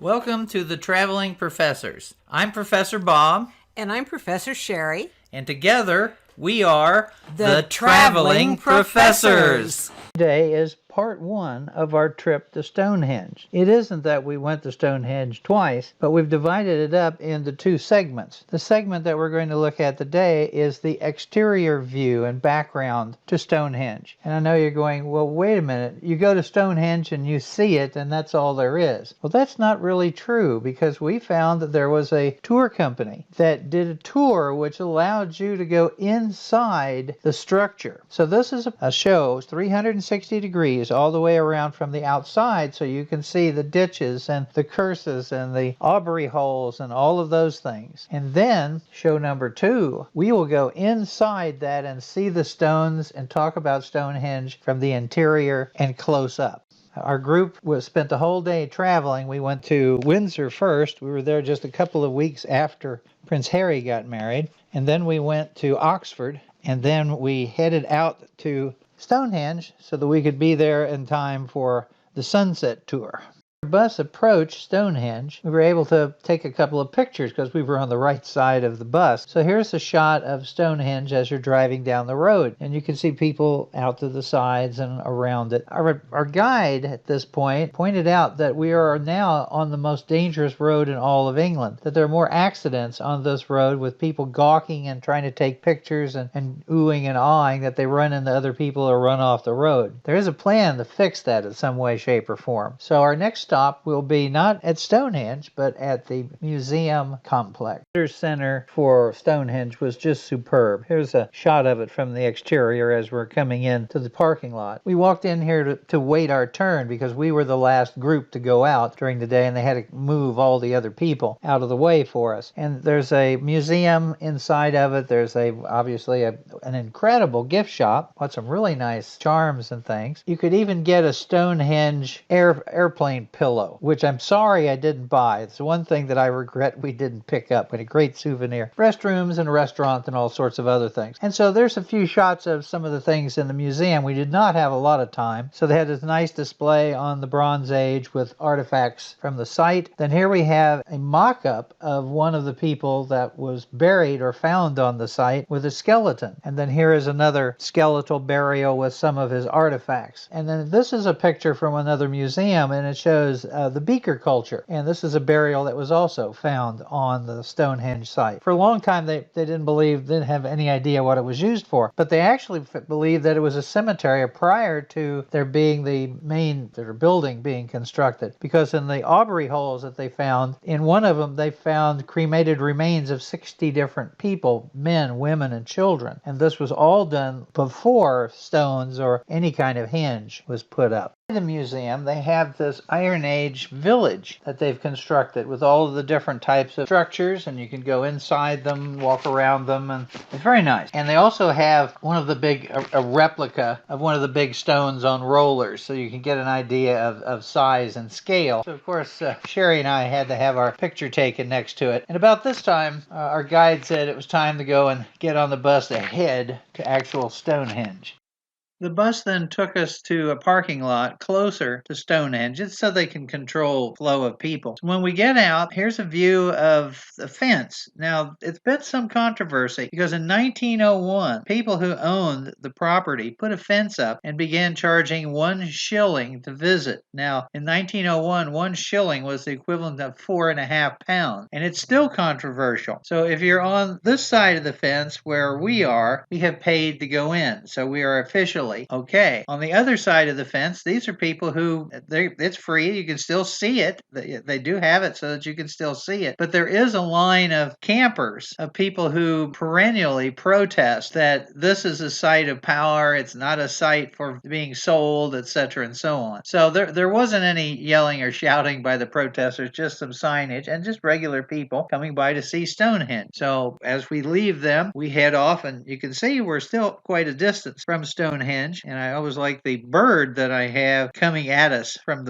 Welcome to the Traveling Professors. I'm Professor Bob. And I'm Professor Sheri. And together we are the Traveling Professors. Today is part one of our trip to Stonehenge. It isn't that we went to Stonehenge twice, but we've divided it up into two segments. The segment that we're going to look at today is the exterior view and background to Stonehenge. And I know you're going, well, wait a minute. You go to Stonehenge and you see it and that's all there is. Well, that's not really true, because we found that there was a tour company that did a tour which allowed you to go inside the structure. So this is a show, 360 degrees all the way around from the outside, so you can see the ditches and the curses and the aubrey holes and all of those things. And then show number two, we will go inside that and see the stones and talk about Stonehenge from the interior and close up. Our group spent the whole day traveling. We went to Windsor first. We were there just a couple of weeks after Prince Harry got married. And then we went to Oxford. And then we headed out to Stonehenge so that we could be there in time for the sunset tour. The bus approached Stonehenge. We were able to take a couple of pictures because we were on the right side of the bus. So here's a shot of Stonehenge as you're driving down the road. And you can see people out to the sides and around it. Our guide at this point pointed out that we are now on the most dangerous road in all of England. That there are more accidents on this road with people gawking and trying to take pictures and oohing and awing that they run into other people or run off the road. There is a plan to fix that in some way, shape, or form. So our next stop will be not at Stonehenge, but at the museum complex. The center for Stonehenge was just superb. Here's a shot of it from the exterior as we're coming in to the parking lot. We walked in here to wait our turn because we were the last group to go out during the day, and they had to move all the other people out of the way for us. And there's a museum inside of it. There's obviously an incredible gift shop with some really nice charms and things. You could even get a Stonehenge airplane pillow, which I'm sorry I didn't buy. It's one thing that I regret we didn't pick up. But a great souvenir. Restrooms and a restaurant and all sorts of other things. And so there's a few shots of some of the things in the museum. We did not have a lot of time, so they had this nice display on the Bronze Age with artifacts from the site. Then here we have a mock-up of one of the people that was buried or found on the site with a skeleton. And then here is another skeletal burial with some of his artifacts. And then this is a picture from another museum, and it shows the beaker culture. And this is a burial that was also found on the Stonehenge site. For a long time, they didn't have any idea what it was used for, but they actually believed that it was a cemetery prior to there being their building being constructed. Because in the aubrey holes that they found, in one of them, they found cremated remains of 60 different people, men, women, and children. And this was all done before stones or any kind of henge was put up. In the museum, they have this Iron Age village that they've constructed with all of the different types of structures, and you can go inside them, walk around them, and it's very nice. And they also have a replica of one of the big stones on rollers, so you can get an idea of size and scale. So, of course, Sheri and I had to have our picture taken next to it. And about this time, our guide said it was time to go and get on the bus to head to actual Stonehenge. The bus then took us to a parking lot closer to Stonehenge, just so they can control flow of people. So when we get out, here's a view of the fence. Now, it's been some controversy because in 1901, people who owned the property put a fence up and began charging 1 shilling to visit. Now, in 1901, 1 shilling was the equivalent of 4.5 pounds, and it's still controversial. So if you're on this side of the fence where we are, we have paid to go in. So we are officially okay. On the other side of the fence, these are people who, it's free. You can still see it. They do have it so that you can still see it. But there is a line of campers, of people who perennially protest that this is a site of power. It's not a site for being sold, etc., and so on. So there wasn't any yelling or shouting by the protesters, just some signage and just regular people coming by to see Stonehenge. So as we leave them, we head off, and you can see we're still quite a distance from Stonehenge. Stonehenge, and I always like the bird that I have coming at us from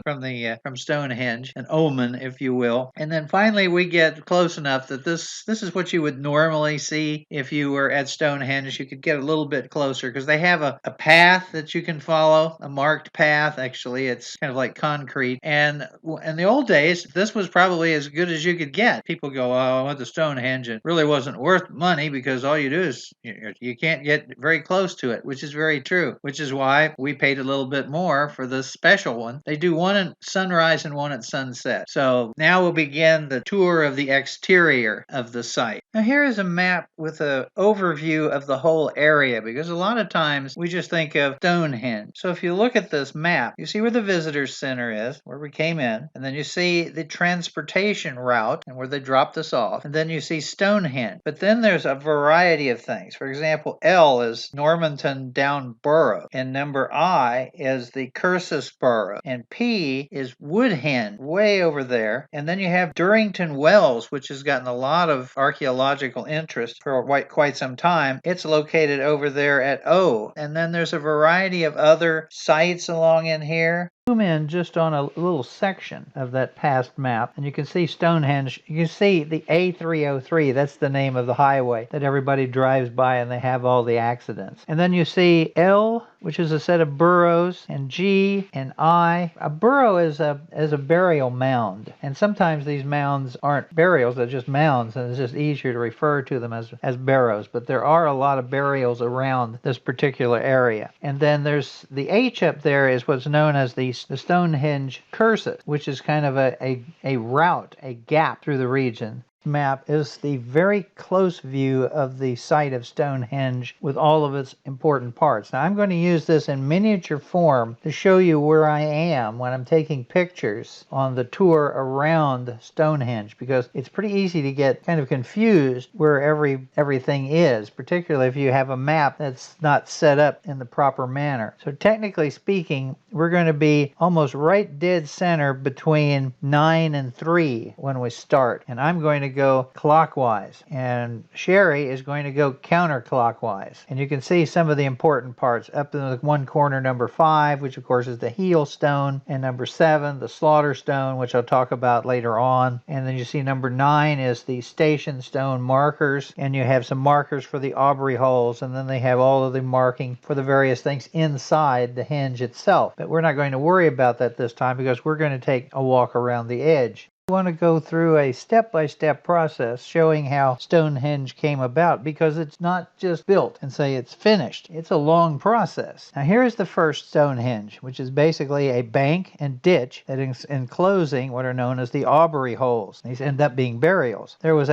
Stonehenge, an omen, if you will. And then finally, we get close enough that this is what you would normally see if you were at Stonehenge. You could get a little bit closer because they have a path that you can follow, a marked path. Actually, it's kind of like concrete. And in the old days, this was probably as good as you could get. People go, "Oh, I went to Stonehenge. It really wasn't worth money because all you do is you can't get very close to it," which is very true. Which is why we paid a little bit more for this special one. They do one at sunrise and one at sunset. So now we'll begin the tour of the exterior of the site. Now here is a map with an overview of the whole area, because a lot of times we just think of Stonehenge. So if you look at this map, you see where the visitor center is, where we came in, and then you see the transportation route and where they dropped us off, and then you see Stonehenge. But then there's a variety of things. For example, L is Normanton down Barrows, and number I is the Cursus Barrow, and P is Woodhenge, way over there. And then you have Durrington Wells, which has gotten a lot of archaeological interest for quite some time. It's located over there at O. And then there's a variety of other sites along in here. Zoom in just on a little section of that past map, and you can see Stonehenge. You can see the A303, that's the name of the highway that everybody drives by, and they have all the accidents. And then you see L, which is a set of burrows, and G and I. A burrow is a burial mound, and sometimes these mounds aren't burials, they're just mounds, and it's just easier to refer to them as barrows. But there are a lot of burials around this particular area. And then there's the H up there is what's known as the Stonehenge Cursus, which is kind of a route, a gap through the region. Map is the very close view of the site of Stonehenge with all of its important parts. Now I'm going to use this in miniature form to show you where I am when I'm taking pictures on the tour around Stonehenge, because it's pretty easy to get kind of confused where everything is, particularly if you have a map that's not set up in the proper manner. So technically speaking, we're going to be almost right dead center between 9 and 3 when we start, and I'm going to go clockwise, and Sheri is going to go counterclockwise. And you can see some of the important parts. Up in the one corner, number 5, which of course is the Heelstone, and number 7, the Slaughter Stone, which I'll talk about later on. And then you see number 9 is the Station Stone markers, and you have some markers for the Aubrey holes, and then they have all of the marking for the various things inside the henge itself. But we're not going to worry about that this time, because we're going to take a walk around the edge. I want to go through a step-by-step process showing how Stonehenge came about, because it's not just built and say it's finished. It's a long process. Now here's the first Stonehenge, which is basically a bank and ditch that is enclosing what are known as the Aubrey holes. These end up being burials. There was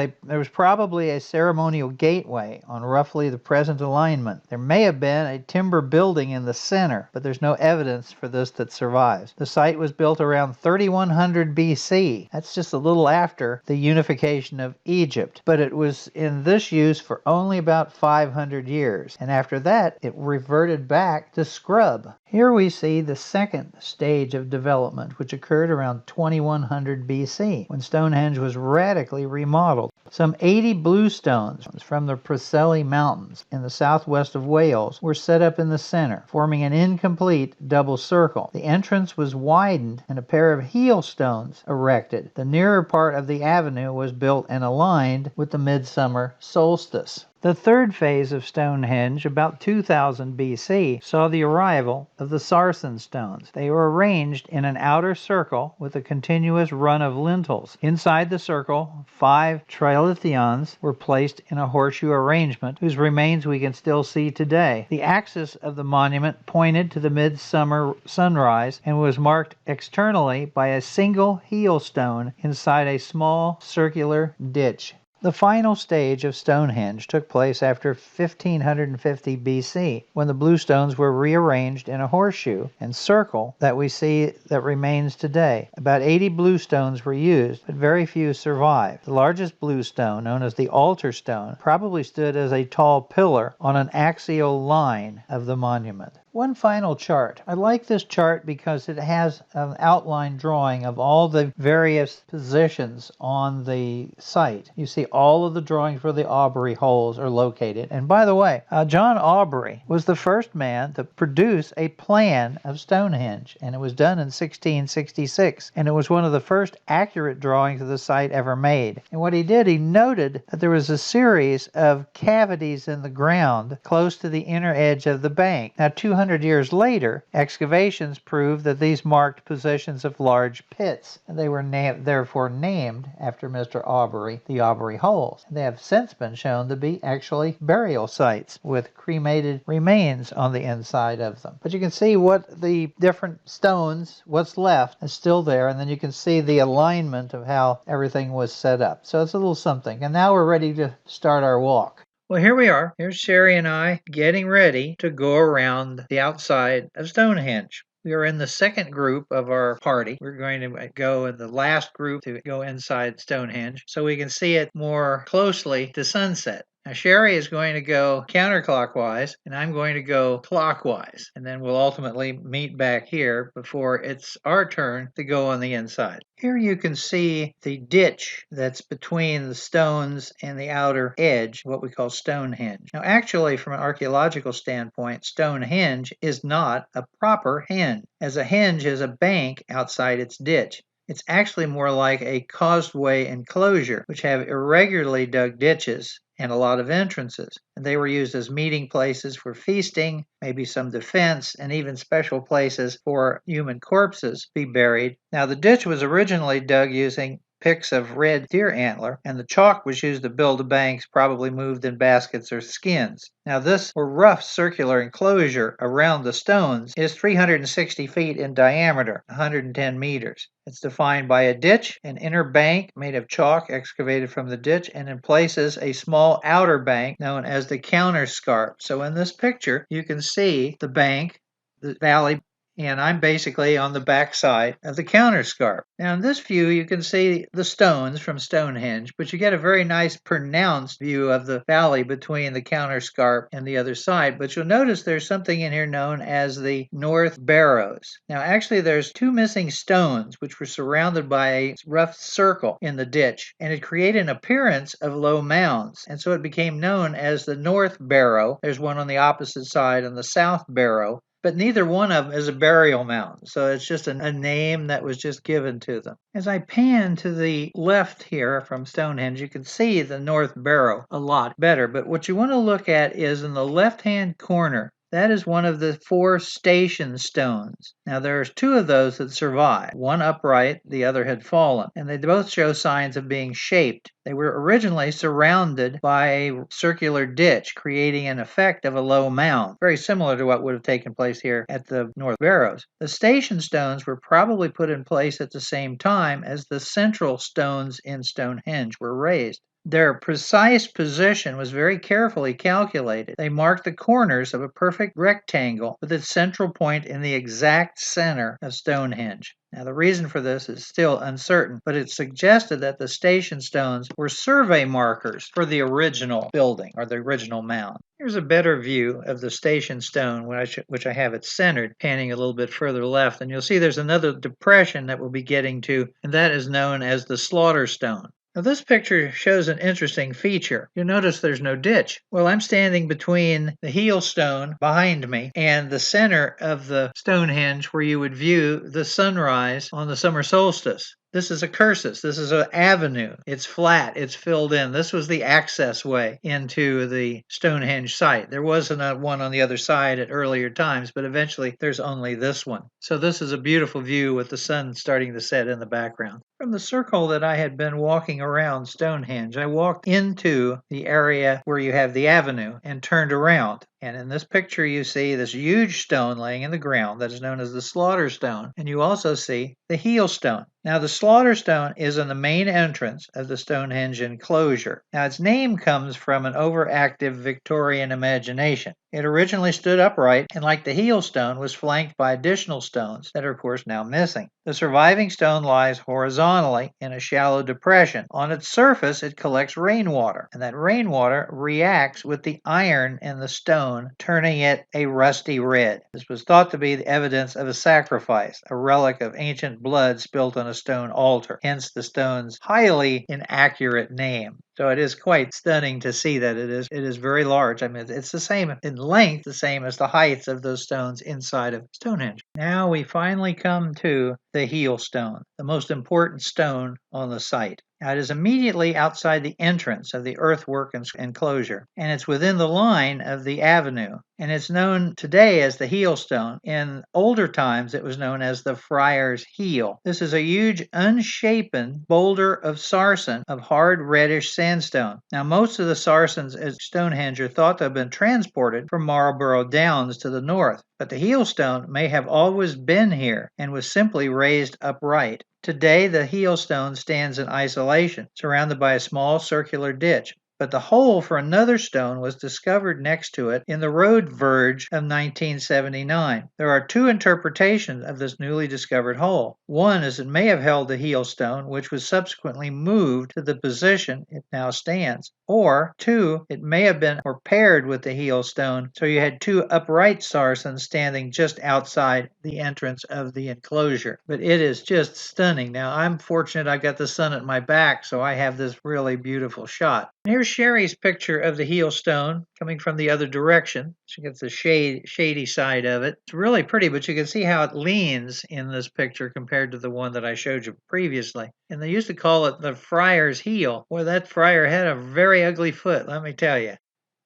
probably a ceremonial gateway on roughly the present alignment. There may have been a timber building in the center, but there's no evidence for this that survives. The site was built around 3100 BC. That's just a little after the unification of Egypt, but it was in this use for only about 500 years, and after that it reverted back to scrub. Here we see the second stage of development, which occurred around 2100 BC, when Stonehenge was radically remodeled. Some 80 bluestones from the Preseli Mountains in the southwest of Wales were set up in the center, forming an incomplete double circle. The entrance was widened and a pair of Heelstones erected. The nearer part of the avenue was built and aligned with the midsummer solstice. The third phase of Stonehenge, about 2000 BC, saw the arrival of the Sarson stones. They were arranged in an outer circle with a continuous run of lintels. Inside the circle, 5 trilithions were placed in a horseshoe arrangement, whose remains we can still see today. The axis of the monument pointed to the midsummer sunrise and was marked externally by a single Heelstone inside a small circular ditch. The final stage of Stonehenge took place after 1550 BC, when the Bluestones were rearranged in a horseshoe and circle that we see that remains today. About 80 Bluestones were used, but very few survived. The largest Bluestone, known as the altar stone, probably stood as a tall pillar on an axial line of the monument. One final chart. I like this chart because it has an outline drawing of all the various positions on the site. You see all of the drawings where the Aubrey holes are located. And by the way, John Aubrey was the first man to produce a plan of Stonehenge, and it was done in 1666. And it was one of the first accurate drawings of the site ever made. And what he did, he noted that there was a series of cavities in the ground close to the inner edge of the bank. Now, 200 years later, excavations proved that these marked positions of large pits, and they were therefore named after Mr. Aubrey, the Aubrey holes. They have since been shown to be actually burial sites with cremated remains on the inside of them. But you can see what the different stones, what's left, is still there, and then you can see the alignment of how everything was set up. So it's a little something. And now we're ready to start our walk. Well, here we are. Here's Sheri and I getting ready to go around the outside of Stonehenge. We are in the second group of our party. We're going to go in the last group to go inside Stonehenge so we can see it more closely to sunset. Now, Sheri is going to go counterclockwise, and I'm going to go clockwise. And then we'll ultimately meet back here before it's our turn to go on the inside. Here you can see the ditch that's between the stones and the outer edge, what we call Stonehenge. Now, actually, from an archaeological standpoint, Stonehenge is not a proper henge, as a henge is a bank outside its ditch. It's actually more like a causeway enclosure, which have irregularly dug ditches and a lot of entrances. And they were used as meeting places for feasting, maybe some defense, and even special places for human corpses to be buried. Now, the ditch was originally dug using picks of red deer antler, and the chalk was used to build the banks, probably moved in baskets or skins. Now, this rough circular enclosure around the stones is 360 feet in diameter, 110 meters. It's defined by a ditch, an inner bank made of chalk excavated from the ditch, and in places a small outer bank known as the counterscarp. So in this picture, you can see the bank, the valley, and I'm basically on the back side of the counterscarp. Now in this view you can see the stones from Stonehenge, but you get a very nice pronounced view of the valley between the counterscarp and the other side. But you'll notice there's something in here known as the North Barrows. Now actually there's two missing stones which were surrounded by a rough circle in the ditch, and it created an appearance of low mounds, and so it became known as the North Barrow. There's one on the opposite side on the South Barrow, but neither one of them is a burial mound, so it's just a name that was just given to them. As I pan to the left here from Stonehenge, you can see the North Barrow a lot better, but what you want to look at is in the left-hand corner. That is one of the 4 station stones. Now there's 2 of those that survived. One upright, the other had fallen, and they both show signs of being shaped. They were originally surrounded by a circular ditch, creating an effect of a low mound, very similar to what would have taken place here at the North Barrows. The station stones were probably put in place at the same time as the central stones in Stonehenge were raised. Their precise position was very carefully calculated. They marked the corners of a perfect rectangle with its central point in the exact center of Stonehenge. Now, the reason for this is still uncertain, but it suggested that the station stones were survey markers for the original building or the original mound. Here's a better view of the station stone, which I have it centered, panning a little bit further left, and you'll see there's another depression that we'll be getting to, and that is known as the slaughter stone. Now this picture shows an interesting feature. You'll notice there's no ditch. Well, I'm standing between the Heelstone behind me and the center of the Stonehenge where you would view the sunrise on the summer solstice. This is a cursus. This is an avenue. It's flat. It's filled in. This was the access way into the Stonehenge site. There wasn't one on the other side at earlier times, but eventually there's only this one. So this is a beautiful view with the sun starting to set in the background. From the circle that I had been walking around Stonehenge, I walked into the area where you have the avenue and turned around. And in this picture, you see this huge stone laying in the ground that is known as the slaughter stone. And you also see the Heelstone. Now, the slaughter stone is in the main entrance of the Stonehenge enclosure. Now, its name comes from an overactive Victorian imagination. It originally stood upright and, like the Heelstone, was flanked by additional stones that are, of course, now missing. The surviving stone lies horizontally in a shallow depression. On its surface, it collects rainwater, and that rainwater reacts with the iron in the stone, turning it a rusty red. This was thought to be the evidence of a sacrifice, a relic of ancient blood spilt on a stone altar, hence the stone's highly inaccurate name. So it is quite stunning to see that it is very large. I mean, it's the same in length, the same as the heights of those stones inside of Stonehenge. Now we finally come to the Heelstone, the most important stone on the site. Now, it is immediately outside the entrance of the earthwork enclosure, and it's within the line of the avenue. And it's known today as the Heelstone. In older times, it was known as the Friar's Heel. This is a huge, unshapen boulder of sarson of hard reddish sandstone. Now, most of the sarsons at Stonehenge are thought to have been transported from Marlborough Downs to the north, but the Heelstone may have always been here and was simply raised upright. Today, the Heelstone stands in isolation, surrounded by a small circular ditch. But the hole for another stone was discovered next to it in the road verge of 1979. There are two interpretations of this newly discovered hole. One is it may have held the Heelstone, which was subsequently moved to the position it now stands. Or, two, it may have been paired with the Heelstone, so you had two upright sarsons standing just outside the entrance of the enclosure. But it is just stunning. Now, I'm fortunate I got the sun at my back, so I have this really beautiful shot. Here's Sheri's picture of the Heelstone coming from the other direction. She gets the shady side of it. It's really pretty, but you can see how it leans in this picture compared to the one that I showed you previously. And they used to call it the Friar's Heel. Boy, that friar had a very ugly foot, let me tell you.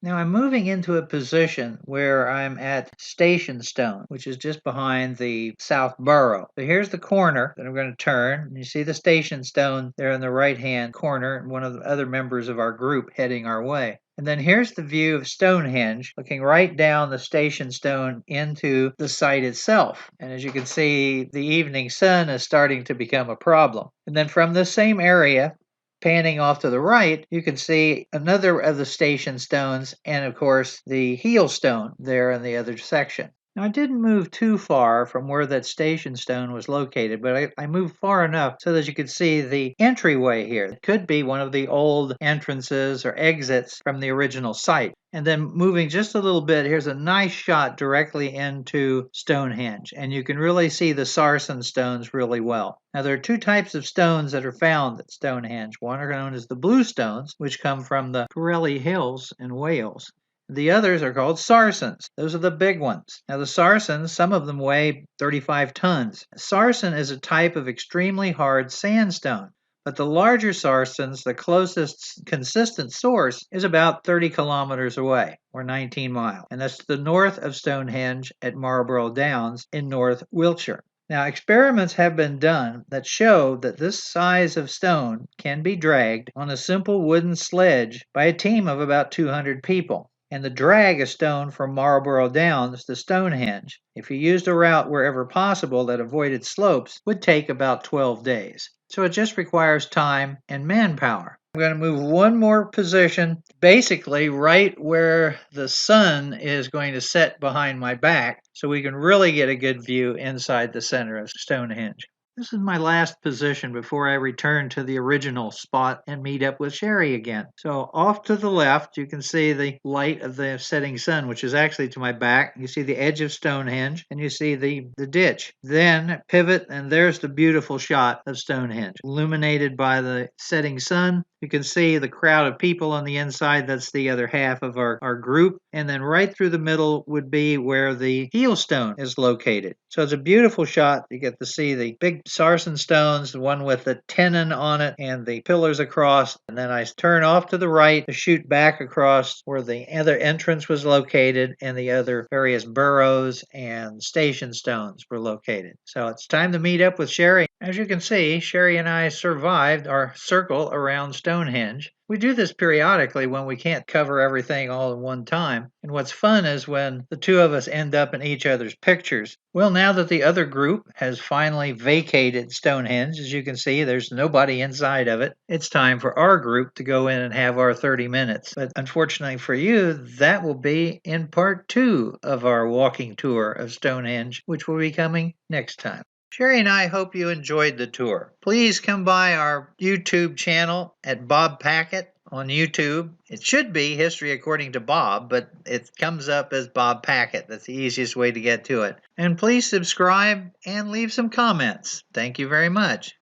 Now I'm moving into a position where I'm at Station Stone, which is just behind the South Barrow. So here's the corner that I'm going to turn. You see the Station Stone there in the right-hand corner, and one of the other members of our group heading our way. And then here's the view of Stonehenge, looking right down the Station Stone into the site itself. And as you can see, the evening sun is starting to become a problem. And then from the same area, panning off to the right, you can see another of the station stones and, of course, the Heelstone there in the other section. Now, I didn't move too far from where that station stone was located, but I moved far enough so that you could see the entryway here. It could be one of the old entrances or exits from the original site. And then moving just a little bit, here's a nice shot directly into Stonehenge. And you can really see the sarsen stones really well. Now, there are two types of stones that are found at Stonehenge. One are known as the Bluestones, which come from the Pirelli Hills in Wales. The others are called sarsons. Those are the big ones. Now, the sarsons, some of them weigh 35 tons. Sarson is a type of extremely hard sandstone. But the larger sarsons, the closest consistent source, is about 30 kilometers away, or 19 miles. And that's to the north of Stonehenge at Marlborough Downs in North Wiltshire. Now, experiments have been done that show that this size of stone can be dragged on a simple wooden sledge by a team of about 200 people. And the drag a stone from Marlborough Downs to Stonehenge, if you used a route wherever possible that avoided slopes, would take about 12 days. So it just requires time and manpower. I'm going to move one more position, basically right where the sun is going to set behind my back, so we can really get a good view inside the center of Stonehenge. This is my last position before I return to the original spot and meet up with Sheri again. So off to the left, you can see the light of the setting sun, which is actually to my back. You see the edge of Stonehenge, and you see the ditch. Then pivot, and there's the beautiful shot of Stonehenge, illuminated by the setting sun. You can see the crowd of people on the inside. That's the other half of our group. And then right through the middle would be where the Heelstone is located. So it's a beautiful shot. You get to see the big sarsen stones, the one with the tenon on it and the pillars across. And then I turn off to the right to shoot back across where the other entrance was located and the other various burrows and station stones were located. So it's time to meet up with Sheri. As you can see, Sheri and I survived our circle around Stonehenge. We do this periodically when we can't cover everything all at one time. And what's fun is when the two of us end up in each other's pictures. Well, now that the other group has finally vacated Stonehenge, as you can see, there's nobody inside of it. It's time for our group to go in and have our 30 minutes. But unfortunately for you, that will be in part 2 of our walking tour of Stonehenge, which will be coming next time. Sheri and I hope you enjoyed the tour. Please come by our YouTube channel at Bob Packett on YouTube. It should be History According to Bob, but it comes up as Bob Packett. That's the easiest way to get to it. And please subscribe and leave some comments. Thank you very much.